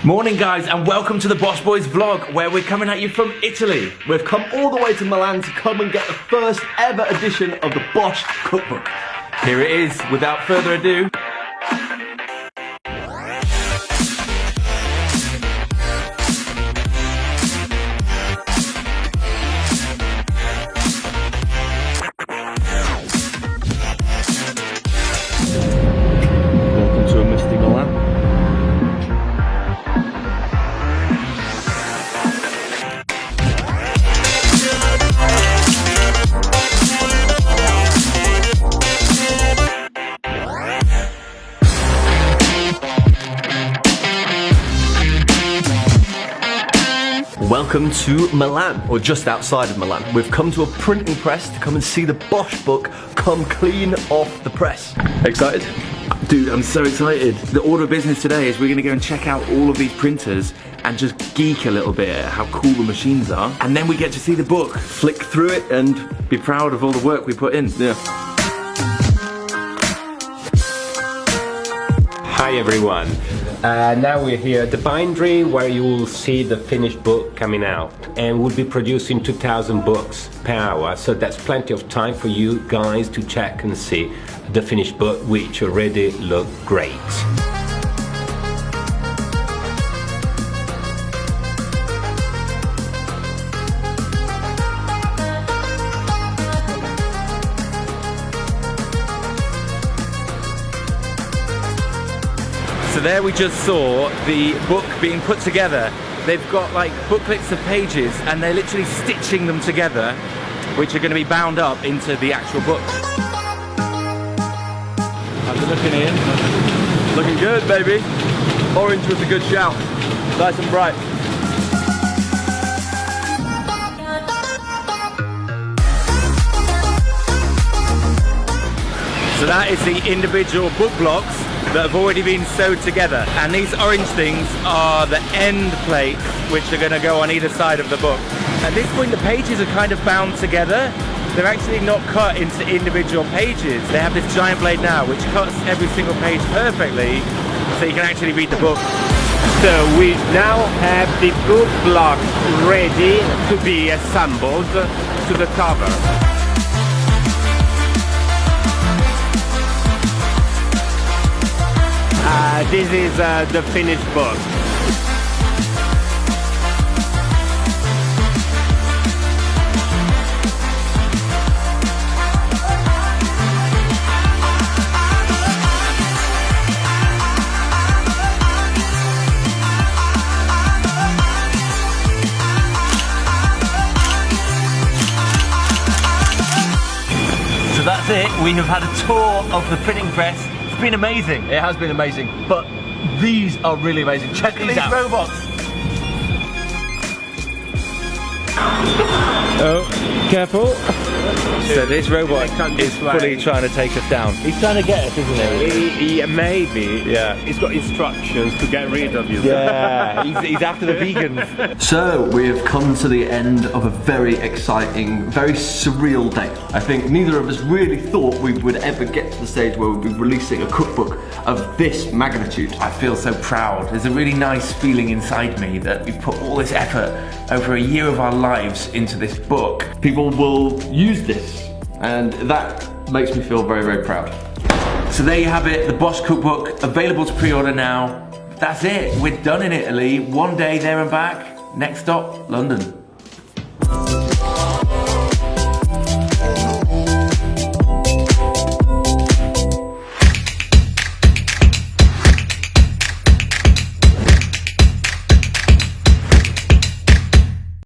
Morning guys, and welcome to the BOSH Boys vlog, where we're coming at you from Italy. We've come all the way to Milan to come and get the first ever edition of the BOSH Cookbook. Here it is, without further ado. Welcome to a misty Milan. Welcome to Milan, or just outside of Milan. We've come to a printing press to come and see the BOSH book come clean off the press. Excited? Dude, I'm so excited. The order of business today is we're gonna go and check out all of these printers and just geek a little bit at how cool the machines are. And then we get to see the book, Flick through it and be proud of all the work we put in. yeah. Hi everyone. Now we're here at the bindery where you will see the finished book coming out, and we'll be producing 2,000 books per hour, so that's plenty of time for you guys to check and see the finished book, which already look great. So there we just saw the book being put together. They've got like booklets of pages and they're literally stitching them together, which are going to be bound up into the actual book. How's it looking, Ian? Looking good, baby. Orange was a good shout. Nice and bright. So that is the individual book blocks that have already been sewed together. And these orange things are the end plates, which are going to go on either side of the book. At this point, the pages are kind of bound together. They're actually not cut into individual pages. They have this giant blade now, which cuts every single page perfectly, so you can actually read the book. So we now have the book blocks ready to be assembled to the cover. This is the finished book. So that's it. We have had a tour of the printing press. It's been amazing. It has been amazing, but these are really amazing. Check these out. robots. Oh, careful. So this robot is fully trying to take us down. He's trying to get us, isn't he? Maybe. Yeah. He's got instructions to get rid of you. Yeah, he's after the vegans. So we have come to the end of a very exciting, very surreal day. I think neither of us really thought we would ever get to the stage where we'd be releasing a cookbook of this magnitude. I feel so proud. There's a really nice feeling inside me that we've put all this effort over a year of our lives into this book. People will use this, and that makes me feel very, very proud. So there you have it, the BOSH Cookbook, available to pre-order now. That's it, we're done in Italy. One day there and back. Next stop, London.